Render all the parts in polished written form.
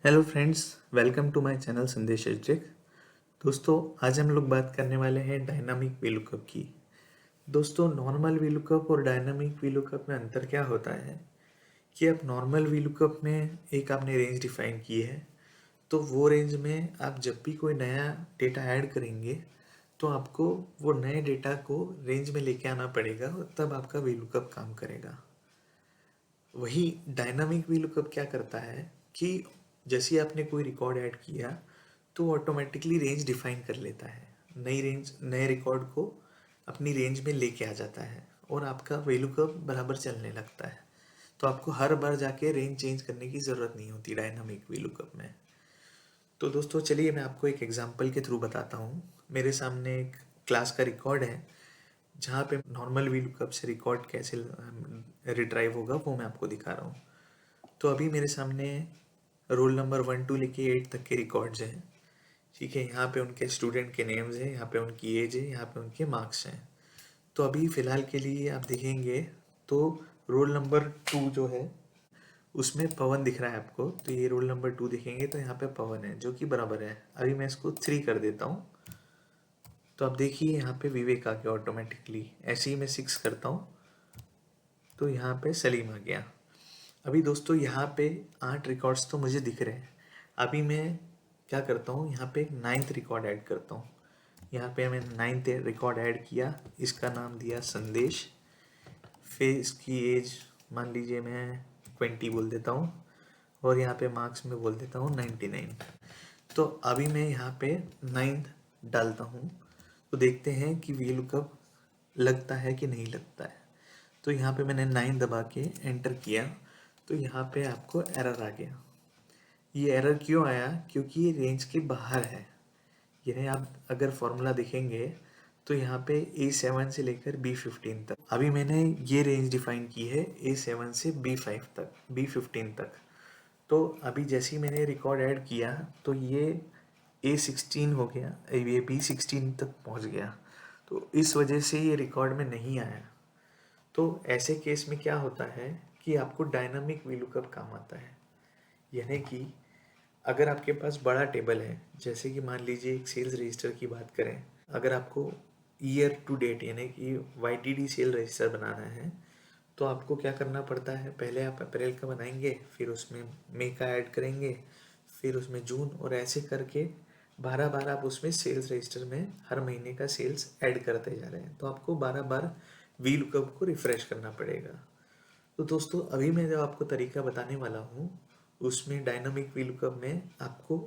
Hello friends, welcome to my channel Sandesh H tech. दोस्तों, आज हम लोग बात करने वाले हैं डायनामिक वीलुकअप की। दोस्तों, नॉर्मल वीलुकअप और डायनामिक वीलुकअप में अंतर क्या होता है कि आप नॉर्मल वीलुकअप में एक आपने रेंज डिफाइन की है, तो वो रेंज में आप जब भी कोई नया डेटा ऐड करेंगे तो आपको वो नए डेटा को रेंज में लेके आना पड़ेगा और तब आपका वीलुकअप काम करेगा। वही डायनामिक वीलुकअप क्या करता है कि जैसे ही आपने कोई रिकॉर्ड ऐड किया तो ऑटोमेटिकली रेंज डिफाइन कर लेता है, नई रेंज नए रिकॉर्ड को अपनी रेंज में लेके आ जाता है और आपका वीलुकअप बराबर चलने लगता है। तो आपको हर बार जाके रेंज चेंज करने की ज़रूरत नहीं होती डायनामिक वीलुकअप में। तो दोस्तों, चलिए मैं आपको एक एग्जांपल के थ्रू बताता हूँ। मेरे सामने एक क्लास का रिकॉर्ड है जहाँ पे नॉर्मल वीलुकअप से रिकॉर्ड कैसे रिट्राइव होगा वो मैं आपको दिखा रहा हूँ। तो अभी मेरे सामने रोल नंबर 1 to लेके 8 तक के रिकॉर्ड्स हैं। ठीक है, यहाँ पे उनके स्टूडेंट के नेम्स हैं, यहाँ पे उनकी एज है, यहाँ पे उनके मार्क्स हैं। तो अभी फ़िलहाल के लिए आप देखेंगे तो रोल नंबर 2 जो है उसमें पवन दिख रहा है आपको। तो ये रोल नंबर 2 देखेंगे तो यहाँ पे पवन है जो कि बराबर है। अभी मैं इसको 3 कर देता हूँ तो आप देखिए यहाँ पे विवेक आ गया ऑटोमेटिकली। ऐसे ही मैं 6 करता हूँ तो यहाँ पे सलीम आ गया। अभी दोस्तों यहाँ पे 8 रिकॉर्ड्स तो मुझे दिख रहे हैं। अभी मैं क्या करता हूँ, यहाँ पे एक 9th रिकॉर्ड ऐड करता हूँ। यहाँ पे मैं 9th रिकॉर्ड ऐड किया, इसका नाम दिया संदेश। फिर इसकी एज मान लीजिए मैं 20 बोल देता हूँ और यहाँ पे मार्क्स में बोल देता हूँ 99। तो अभी मैं यहाँ पे 9th डालता हूँ तो देखते हैं कि वीलुकअप लगता है कि नहीं लगता है। तो यहाँ पे मैंने 9 दबा के एंटर किया तो यहाँ पे आपको एरर आ गया। ये एरर क्यों आया? क्योंकि ये रेंज के बाहर है। यानी आप अगर फॉर्मूला देखेंगे तो यहाँ पे A7 से लेकर B15 तक, अभी मैंने ये रेंज डिफाइन की है A7 से B5 तक, B15 तक। तो अभी जैसे ही मैंने रिकॉर्ड ऐड किया तो ये A16 हो गया, ये B16 तक पहुँच गया। तो इस वजह से ये रिकॉर्ड में नहीं आया। तो ऐसे केस में क्या होता है कि आपको डायनामिक वीलुकअप काम आता है। यानी कि अगर आपके पास बड़ा टेबल है, जैसे कि मान लीजिए एक सेल्स रजिस्टर की बात करें, अगर आपको ईयर टू डेट यानी कि YTD सेल रजिस्टर बनाना है तो आपको क्या करना पड़ता है, पहले आप अप्रैल का बनाएंगे, फिर उसमें मई का ऐड करेंगे, फिर उसमें जून, और ऐसे करके 12 बार आप उसमें सेल्स रजिस्टर में हर महीने का सेल्स ऐड करते जा रहे हैं। तो आपको 12 बार वीलुकअप को रिफ्रेश करना पड़ेगा। तो दोस्तों, अभी मैं जो आपको तरीका बताने वाला हूँ उसमें डायनामिक वीलुकअप में आपको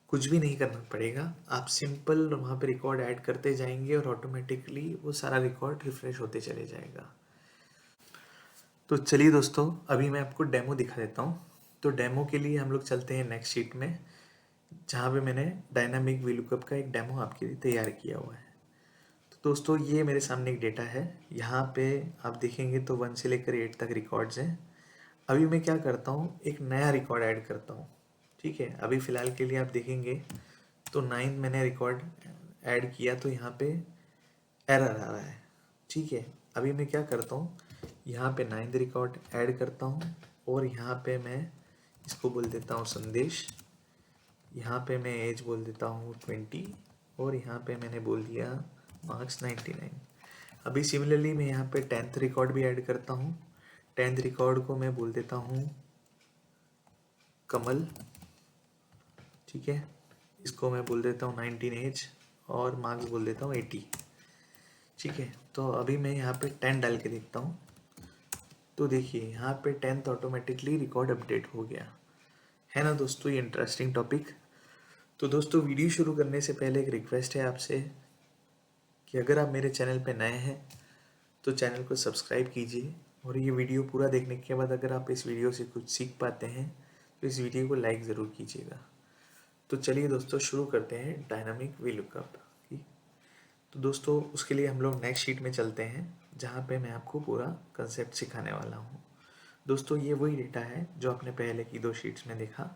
कुछ भी नहीं करना पड़ेगा। आप सिंपल वहाँ पे रिकॉर्ड ऐड करते जाएंगे और ऑटोमेटिकली वो सारा रिकॉर्ड रिफ्रेश होते चले जाएगा। तो चलिए दोस्तों, अभी मैं आपको डेमो दिखा देता हूँ। तो डेमो के लिए हम लोग चलते हैं नेक्स्ट शीट में, जहाँ पे मैंने डायनामिक वीलुकअप का एक डेमो आपके लिए तैयार किया हुआ है। तो दोस्तों, ये मेरे सामने एक डेटा है। यहाँ पे आप देखेंगे तो 1 से लेकर 8 तक रिकॉर्ड्स हैं। अभी मैं क्या करता हूँ, एक नया रिकॉर्ड ऐड करता हूँ। ठीक है, अभी फ़िलहाल के लिए आप देखेंगे तो 9 मैंने रिकॉर्ड ऐड किया तो यहाँ पे एरर आ रहा है। ठीक है, अभी मैं क्या करता हूँ, यहाँ पे 9th रिकॉर्ड ऐड करता हूँ और यहाँ पे मैं इसको बोल देता हूँ संदेश। यहाँ पे मैं एज बोल देता हूँ 20 और यहाँ पे मैंने बोल दिया मार्क्स 99। अभी सिमिलरली मैं यहाँ पे 10th रिकॉर्ड भी ऐड करता हूँ। 10th रिकॉर्ड को मैं बोल देता हूँ कमल। ठीक है, इसको मैं बोल देता हूँ 19 एज और मार्क्स बोल देता हूँ 80। ठीक है, तो अभी मैं यहाँ पे 10 डाल के देखता हूँ तो देखिए यहाँ पे 10th ऑटोमेटिकली रिकॉर्ड अपडेट हो गया है ना। दोस्तों, ये इंटरेस्टिंग टॉपिक। तो दोस्तों, वीडियो शुरू करने से पहले एक रिक्वेस्ट है आपसे कि अगर आप मेरे चैनल पे नए हैं तो चैनल को सब्सक्राइब कीजिए, और ये वीडियो पूरा देखने के बाद अगर आप इस वीडियो से कुछ सीख पाते हैं तो इस वीडियो को लाइक ज़रूर कीजिएगा। तो चलिए दोस्तों, शुरू करते हैं डायनामिक वीलुकअप की। तो दोस्तों, उसके लिए हम लोग नेक्स्ट शीट में चलते हैं जहाँ पे मैं आपको पूरा कंसेप्ट सिखाने वाला हूँ। दोस्तों, ये वही डेटा है जो आपने पहले की 2 शीट्स में देखा।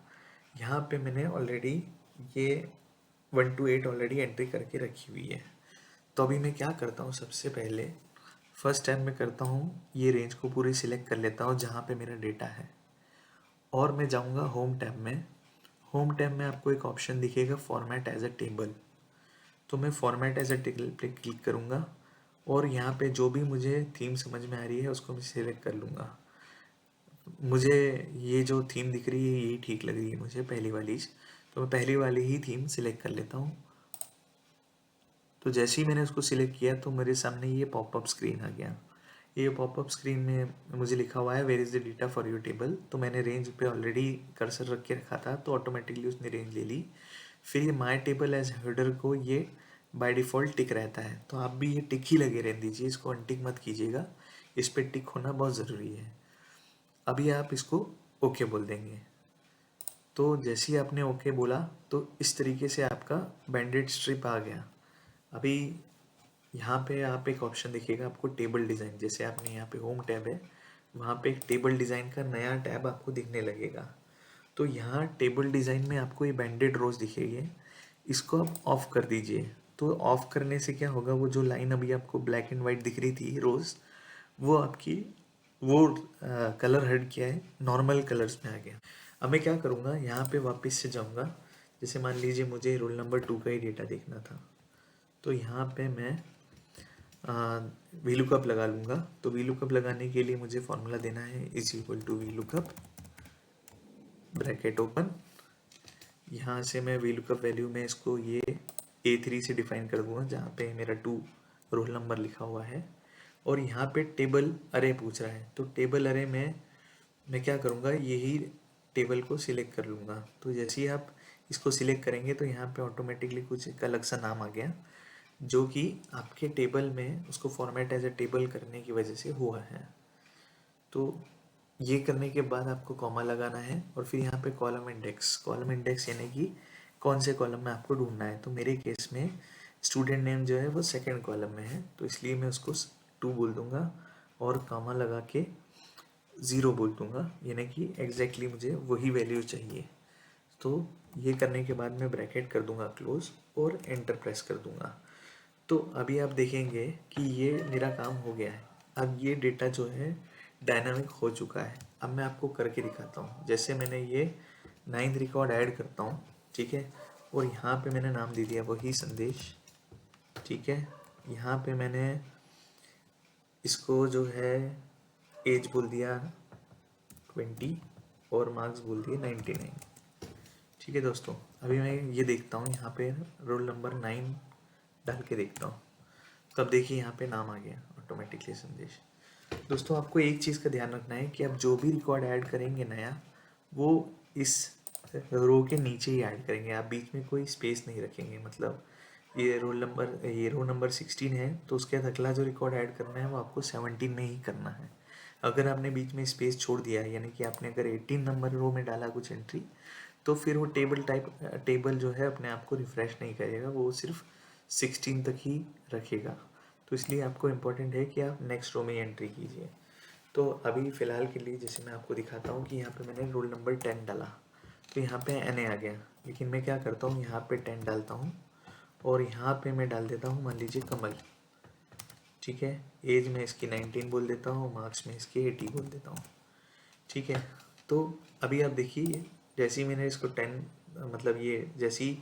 यहाँ पे मैंने ऑलरेडी ये 1 to 8 ऑलरेडी एंट्री करके रखी हुई है। तो अभी मैं क्या करता हूँ, सबसे पहले फर्स्ट टाइम मैं करता हूँ ये रेंज को पूरी सिलेक्ट कर लेता हूँ जहाँ पे मेरा डेटा है, और मैं जाऊँगा होम टैब में होम टैब में आपको एक ऑप्शन दिखेगा फॉर्मेट एज अ टेबल, तो मैं फॉर्मेट एज अ टेबल पे क्लिक करूँगा और यहाँ पे जो भी मुझे थीम समझ में आ रही है उसको मैं सिलेक्ट कर लूँगा। मुझे ये जो थीम दिख रही है ये ठीक लग रही है मुझे, पहली वाली, तो मैं पहली वाली ही थीम सिलेक्ट कर लेता हूँ। तो जैसे ही मैंने उसको सिलेक्ट किया तो मेरे सामने ये पॉपअप स्क्रीन आ गया। ये पॉपअप स्क्रीन में मुझे लिखा हुआ है where is the data for your table, तो मैंने रेंज पे ऑलरेडी कर्सर रख के रखा था तो ऑटोमेटिकली उसने रेंज ले ली। फिर ये माई टेबल एज हेडर को ये बाय डिफ़ॉल्ट टिक रहता है, तो आप भी ये टिक ही लगे रहने दीजिए, इसको अनटिक मत कीजिएगा, इस पर टिक होना बहुत ज़रूरी है। अभी आप इसको ओके बोल देंगे, तो जैसे ही आपने ओके बोला तो इस तरीके से आपका बैंडेड स्ट्रिप आ गया। अभी यहाँ पे आप एक ऑप्शन देखिएगा आपको टेबल डिज़ाइन, जैसे आपने यहाँ पे होम टैब है वहाँ पे एक टेबल डिज़ाइन का नया टैब आपको दिखने लगेगा। तो यहाँ टेबल डिज़ाइन में आपको ये बैंडेड रोज दिखेगी, इसको आप ऑफ कर दीजिए। तो ऑफ करने से क्या होगा, वो जो लाइन अभी आपको ब्लैक एंड वाइट दिख रही थी रोज, वो आपकी वो कलर हट किया है, नॉर्मल कलर्स में आ गया। अब मैं क्या करूँगा, यहाँ पे वापस से जाऊँगा, जैसे मान लीजिए मुझे रोल नंबर 2 का ही डेटा देखना था, तो यहाँ पे मैं वी लुकअप लगा लूँगा। तो वी लुकअप लगाने के लिए मुझे फॉर्मूला देना है is equal to V lookup bracket open, यहाँ से मैं वी लुकअप वैल्यू में इसको ये A3 से डिफाइन कर दूँगा जहाँ पे मेरा 2 रोल नंबर लिखा हुआ है, और यहाँ पे टेबल अरे पूछ रहा है, तो टेबल अरे में मैं क्या करूँगा, यही टेबल को सिलेक्ट कर लूँगा। तो जैसे ही आप इसको सिलेक्ट करेंगे तो यहाँ पे ऑटोमेटिकली कुछ एक अलग सा नाम आ गया, जो कि आपके टेबल में उसको फॉर्मेट एज ए टेबल करने की वजह से हुआ है। तो ये करने के बाद आपको कॉमा लगाना है और फिर यहाँ पे कॉलम इंडेक्स यानी कि कौन से कॉलम में आपको ढूंढना है। तो मेरे केस में स्टूडेंट नेम जो है वो सेकंड कॉलम में है, तो इसलिए मैं उसको 2 बोल दूंगा और कॉमा लगा के 0 बोल दूंगा, यानी कि एग्जैक्टली मुझे वही वैल्यू चाहिए। तो ये करने के बाद मैं ब्रैकेट कर दूंगा क्लोज और एंटर प्रेस कर दूंगा। तो अभी आप देखेंगे कि ये मेरा काम हो गया है। अब ये डेटा जो है डायनामिक हो चुका है। अब मैं आपको करके दिखाता हूँ। जैसे मैंने ये 9th रिकॉर्ड ऐड करता हूँ, ठीक है, और यहाँ पे मैंने नाम दे दिया वही संदेश, ठीक है। यहाँ पे मैंने इसको जो है एज बोल दिया 20 और मार्क्स बोल दिए 99, ठीक है दोस्तों। अभी मैं ये देखता हूँ यहाँ पे रोल नंबर 9 डाल के देखता हूँ, तब देखिए यहाँ पे नाम आ गया ऑटोमेटिकली संदेश। दोस्तों आपको एक चीज़ का ध्यान रखना है कि आप जो भी रिकॉर्ड ऐड करेंगे नया, वो इस रो के नीचे ही ऐड करेंगे, आप बीच में कोई स्पेस नहीं रखेंगे। मतलब ये रो नंबर 16 है तो उसके बाद अगला जो रिकॉर्ड ऐड करना है वो आपको 17 में ही करना है। अगर आपने बीच में स्पेस छोड़ दिया है, यानी कि आपने अगर 18 नंबर रो में डाला कुछ एंट्री, तो फिर वो टेबल जो है अपने आप को रिफ्रेश नहीं करेगा, वो सिर्फ 16 तक ही रखेगा। तो इसलिए आपको इम्पोर्टेंट है कि आप नेक्स्ट रो में एंट्री कीजिए। तो अभी फ़िलहाल के लिए जैसे मैं आपको दिखाता हूँ कि यहाँ पे मैंने रोल नंबर 10 डाला, तो यहाँ पे NA आ गया, लेकिन मैं क्या करता हूँ यहाँ पे 10 डालता हूँ और यहाँ पे मैं डाल देता हूँ मान लीजिए कमल, ठीक है। एज में इसकी 19 बोल देता हूँ, मार्क्स में इसके 80 बोल देता हूँ, ठीक है। तो अभी आप देखिए जैसे ही मैंने इसको 10 मतलब ये जैसे ही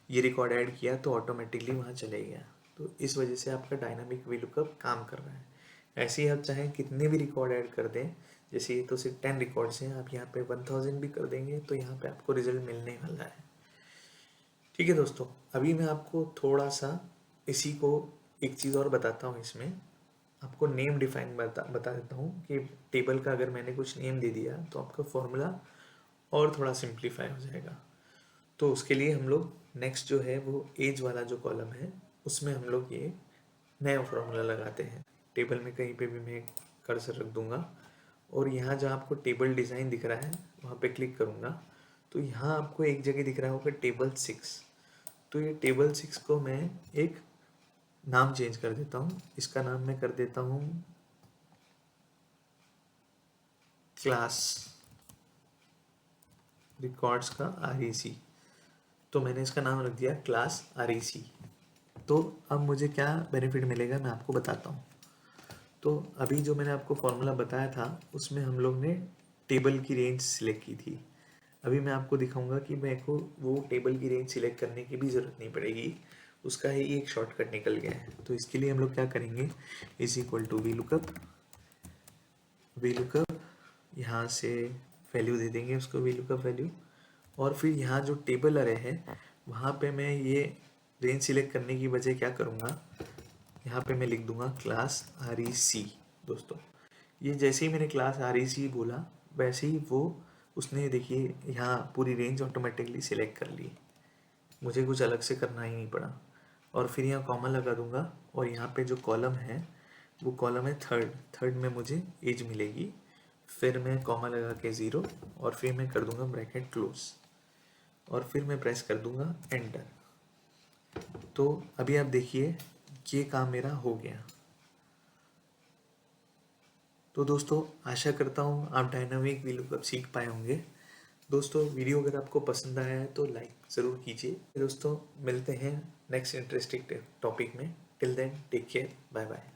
ये रिकॉर्ड ऐड किया तो ऑटोमेटिकली वहाँ चले गया। तो इस वजह से आपका डायनामिक वीलुकअप काम कर रहा है। ऐसे ही आप चाहें कितने भी रिकॉर्ड ऐड कर दें, जैसे ये तो सिर्फ 10 रिकॉर्ड्स हैं, आप यहाँ पे 1000 भी कर देंगे तो यहाँ पे आपको रिजल्ट मिलने वाला है, ठीक है दोस्तों। अभी मैं आपको थोड़ा सा इसी को एक चीज़ और बताता हूँ, इसमें आपको नेम डिफाइन बता देता हूँ कि टेबल का अगर मैंने कुछ नेम दे दिया तो आपका फॉर्मूला और थोड़ा सिंप्लीफाई हो जाएगा। तो उसके लिए हम लोग नेक्स्ट जो है वो एज वाला जो कॉलम है उसमें हम लोग ये नया फॉर्मूला लगाते हैं। टेबल में कहीं पे भी मैं कर्सर रख दूंगा और यहाँ जहाँ आपको टेबल डिज़ाइन दिख रहा है वहाँ पे क्लिक करूँगा, तो यहाँ आपको एक जगह दिख रहा होगा टेबल 6। तो ये टेबल 6 को मैं एक नाम चेंज कर देता हूँ, इसका नाम मैं कर देता हूँ क्लास रिकॉर्ड्स का REC। तो मैंने इसका नाम रख दिया क्लास REC। तो अब मुझे क्या बेनिफिट मिलेगा मैं आपको बताता हूँ। तो अभी जो मैंने आपको फॉर्मूला बताया था उसमें हम लोग ने टेबल की रेंज सिलेक्ट की थी, अभी मैं आपको दिखाऊंगा कि मेरे को वो टेबल की रेंज सिलेक्ट करने की भी ज़रूरत नहीं पड़ेगी, उसका ही एक शॉर्टकट निकल गया है। तो इसके लिए हम लोग क्या करेंगे, is equal to V lookup, यहाँ से वैल्यू दे देंगे उसको, वी लुकअप वैल्यू, और फिर यहाँ जो टेबल अरे है वहाँ पे मैं ये रेंज सिलेक्ट करने की बजाय क्या करूँगा, यहाँ पे मैं लिख दूंगा क्लास REC। दोस्तों ये जैसे ही मैंने क्लास REC बोला वैसे ही वो उसने देखिए यहाँ पूरी रेंज ऑटोमेटिकली सिलेक्ट कर ली, मुझे कुछ अलग से करना ही नहीं पड़ा। और फिर यहाँ कॉमा लगा दूंगा, और यहाँ पे जो कॉलम है वो कॉलम है थर्ड में मुझे एज मिलेगी। फिर मैं कॉमा लगा के 0, और फिर मैं कर दूंगा ब्रैकेट क्लोज, और फिर मैं प्रेस कर दूंगा एंटर। तो अभी आप देखिए ये काम मेरा हो गया। तो दोस्तों आशा करता हूँ आप डायनामिक वीलुकअप सीख पाए होंगे। दोस्तों वीडियो अगर आपको पसंद आया है तो लाइक ज़रूर कीजिए। दोस्तों मिलते हैं नेक्स्ट इंटरेस्टिंग टॉपिक में। Till then take care, bye bye.